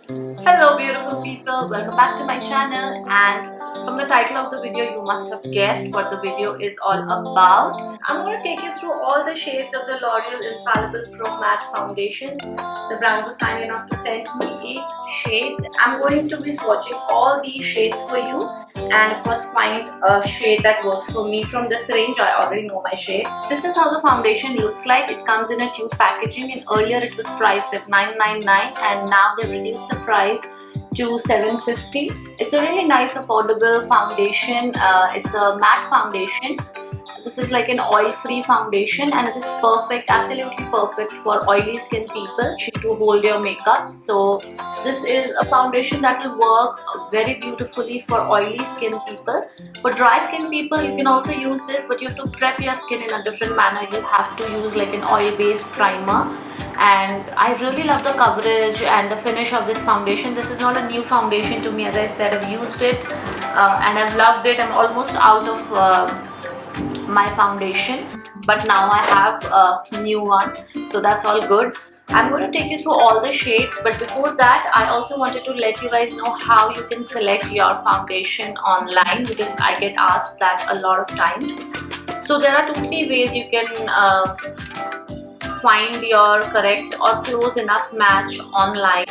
Hello beautiful people, welcome back to my channel, and from the title of the video you must have guessed what the video is all about. I'm going to take you through all the shades of the L'Oreal Infallible Pro Matte foundations. The brand was kind enough to send me 8 shades. I'm going to be swatching all these shades for you and of course find a shade that works for me from this range. I already know my shade. This is how the foundation looks like. It comes in a tube packaging, and earlier it was priced at $9.99 and now they've reduced the price to $7.50. It's a really nice affordable foundation. It's a matte foundation. This is like an oil-free foundation and it is perfect, absolutely perfect for oily skin people to hold your makeup. So this is a foundation that will work very beautifully for oily skin people. For dry skin people you can also use this, but you have to prep your skin in a different manner. You have to use like an oil-based primer. And I really love the coverage and the finish of this foundation. This is not a new foundation to me. As I said, I've used it and I've loved it. I'm almost out of my foundation, but now I have a new one, so that's all good. I'm going to take you through all the shades, but before that I also wanted to let you guys know how you can select your foundation online, because I get asked that a lot of times. So there are 2-3 ways you can find your correct or close enough match online.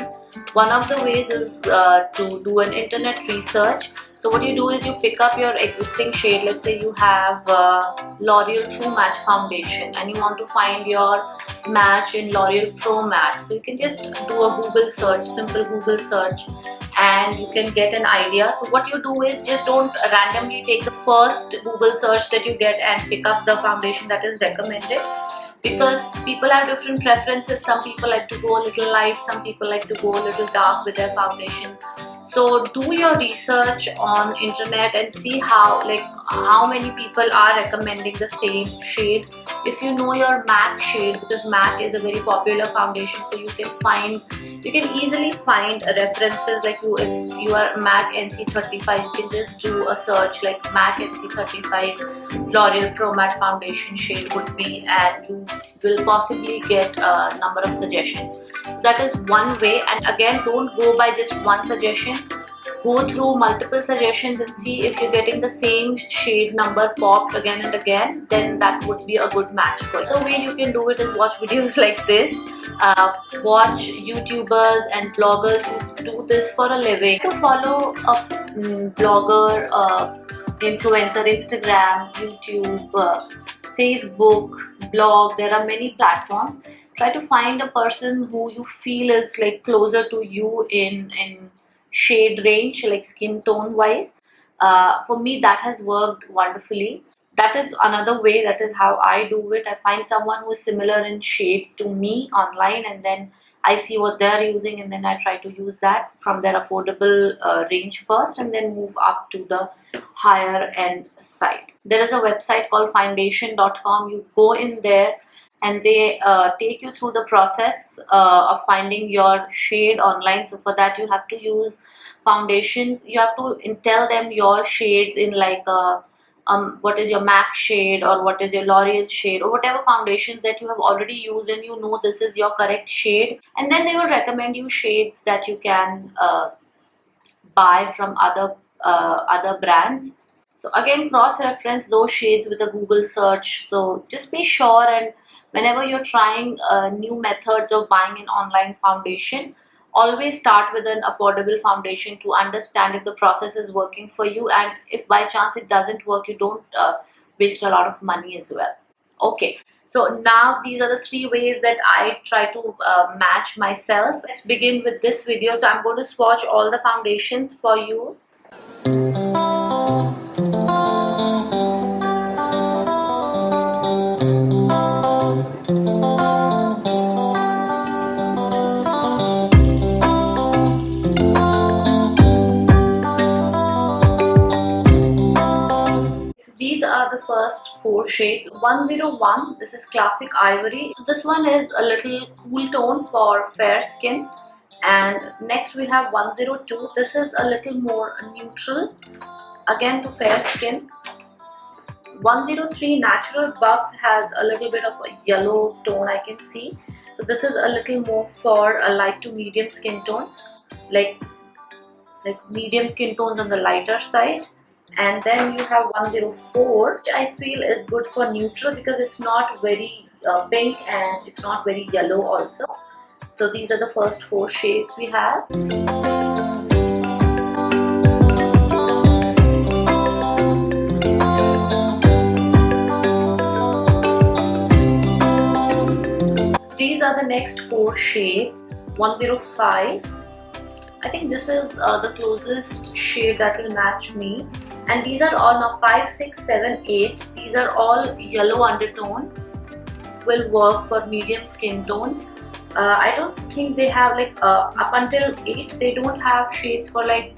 One of the ways is to do an internet research. So what you do is you pick up your existing shade. Let's say you have L'Oreal True Match foundation and you want to find your match in L'Oreal Pro Matte. So you can just do a Google search, simple Google search, and you can get an idea. So what you do is just don't randomly take the first Google search that you get and pick up the foundation that is recommended, because people have different preferences. Some people like to go a little light, some people like to go a little dark with their foundation. So do your research on internet and see how many people are recommending the same shade. If you know your MAC shade, because MAC is a very popular foundation, so you can easily find references. Like if you are MAC NC35, you can just do a search like MAC NC35 L'Oreal Pro Matte foundation shade would be, and you will possibly get a number of suggestions. That is one way. And again, don't go by just one suggestion. Go through multiple suggestions and see if you're getting the same shade number popped again and again, then that would be a good match for you. The way you can do it is watch videos like this. Watch YouTubers and bloggers who do this for a living. To follow a blogger, influencer, Instagram, YouTube, Facebook, blog, there are many platforms. Try to find a person who you feel is like closer to you in shade range, like skin tone wise. For me that has worked wonderfully. That is another way. That is how I do it. I find someone who is similar in shade to me online, and then I see what they're using, and then I try to use that from their affordable range first, and then move up to the higher end side. There is a website called foundation.com. You go in there and they take you through the process of finding your shade online. So for that you have to use foundations. You have to tell them your shades in like what is your MAC shade or what is your L'Oreal shade or whatever foundations that you have already used, and you know this is your correct shade, and then they will recommend you shades that you can buy from other brands. So again, cross-reference those shades with a Google search. So just be sure, and whenever you're trying new methods of buying an online foundation, always start with an affordable foundation to understand if the process is working for you, and if by chance it doesn't work, you don't waste a lot of money as well. Okay, so now these are the 3 ways that I try to match myself. Let's begin with this video. So I'm going to swatch all the foundations for you. These are the first 4 shades. 101, this is Classic Ivory. This one is a little cool tone for fair skin. And next we have 102. This is a little more neutral, again for fair skin. 103 Natural Buff has a little bit of a yellow tone I can see. So this is a little more for a light to medium skin tones. like medium skin tones on the lighter side. And then you have 104, which I feel is good for neutral because it's not very pink and it's not very yellow also. So these are the first 4 shades we have. These are the next 4 shades. 105. I think this is the closest shade that will match me. And these are all now 5, 6, 7, 8. These are all yellow undertone. Will work for medium skin tones. I don't think they have like up until 8. They don't have shades for like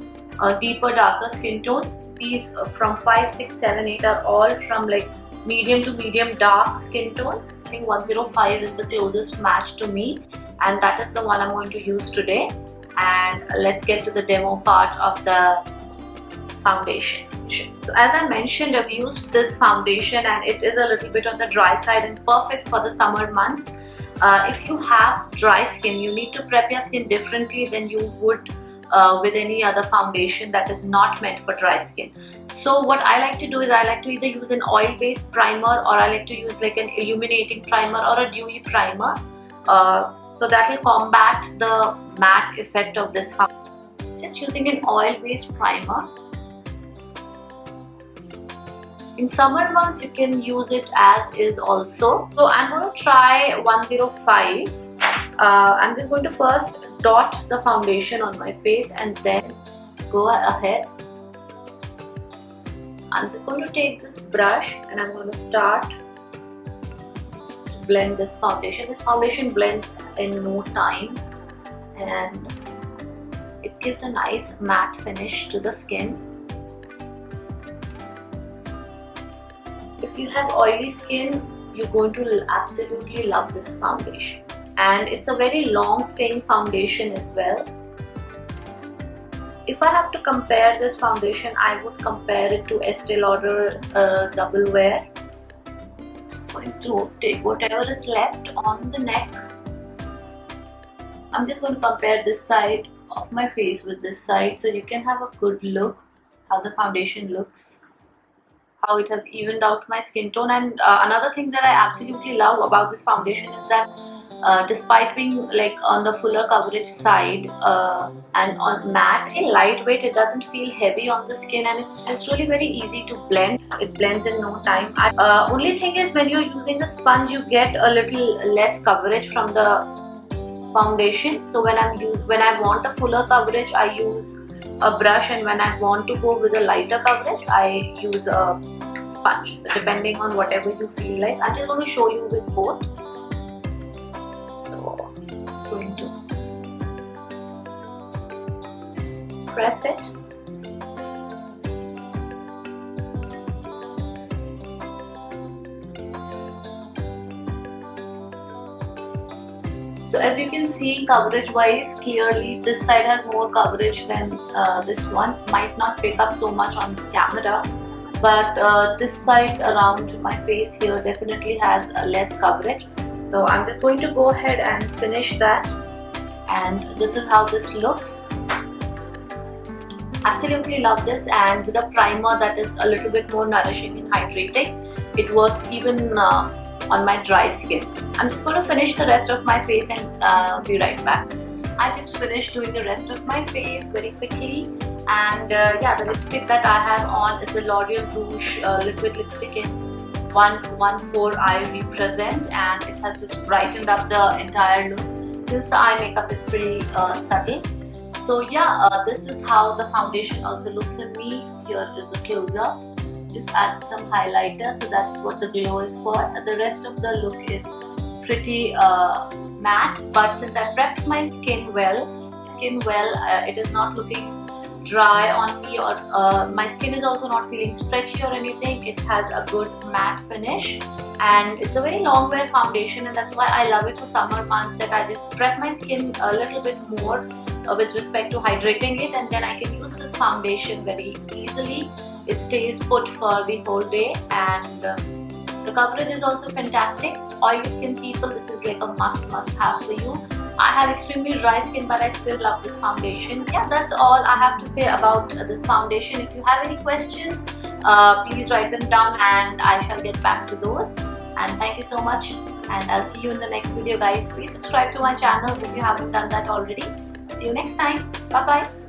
deeper, darker skin tones. These from 5, 6, 7, 8 are all from like medium to medium dark skin tones. I think 105 is the closest match to me, and that is the one I'm going to use today. And let's get to the demo part of the foundation. So as I mentioned, I've used this foundation and it is a little bit on the dry side and perfect for the summer months. If you have dry skin, you need to prep your skin differently than you would with any other foundation that is not meant for dry skin. So what I like to do is I like to either use an oil-based primer, or I like to use like an illuminating primer or a dewy primer. So that will combat the matte effect of this foundation. Just using an oil-based primer. In summer months, you can use it as is also. So I'm going to try 105. I'm just going to first dot the foundation on my face and then go ahead. I'm just going to take this brush and I'm going to start to blend this foundation. This foundation blends in no time and it gives a nice matte finish to the skin. If you have oily skin, you're going to absolutely love this foundation. And it's a very long staying foundation as well. If I have to compare this foundation, I would compare it to Estee Lauder Double Wear. Just going to take whatever is left on the neck. I'm just going to compare this side of my face with this side so you can have a good look how the foundation looks, how it has evened out my skin tone. And another thing that I absolutely love about this foundation is that despite being like on the fuller coverage side and on matte, lightweight, it doesn't feel heavy on the skin, and it's really very easy to blend. It blends in no time. Only thing is, when you're using the sponge, you get a little less coverage from the foundation. So when I want a fuller coverage, I use a brush, and when I want to go with a lighter coverage, I use a sponge. So depending on whatever you feel like. I'm just going to show you with both. So just going to press it. So as you can see, coverage wise, clearly this side has more coverage than this one. Might not pick up so much on the camera, but this side around my face here definitely has less coverage. So I'm just going to go ahead and finish that, and this is how this looks. Absolutely love this, and with a primer that is a little bit more nourishing and hydrating, it works even on my dry skin. I'm just going to finish the rest of my face and be right back. I just finished doing the rest of my face very quickly, and yeah, the lipstick that I have on is the L'Oreal Rouge liquid lipstick in 114 Ivory Present, and it has just brightened up the entire look since the eye makeup is pretty subtle. So yeah, this is how the foundation also looks on me. Here is the closer. Just add some highlighter, so that's what the glow is for. The rest of the look is pretty matte, but since I prepped my skin well, it is not looking dry on me, or my skin is also not feeling stretchy or anything. It has a good matte finish, and it's a very long wear foundation, and that's why I love it for summer months, that I just prep my skin a little bit more with respect to hydrating it, and then I can use this foundation very easily. It stays put for the whole day, and the The coverage is also fantastic. Oily skin people, this is like a must have for you. I have extremely dry skin, but I still love this foundation. Yeah, that's all I have to say about this foundation. If you have any questions, please write them down and I shall get back to those. And thank you so much, and I'll see you in the next video, guys. Please subscribe to my channel if you haven't done that already. See you next time. Bye bye.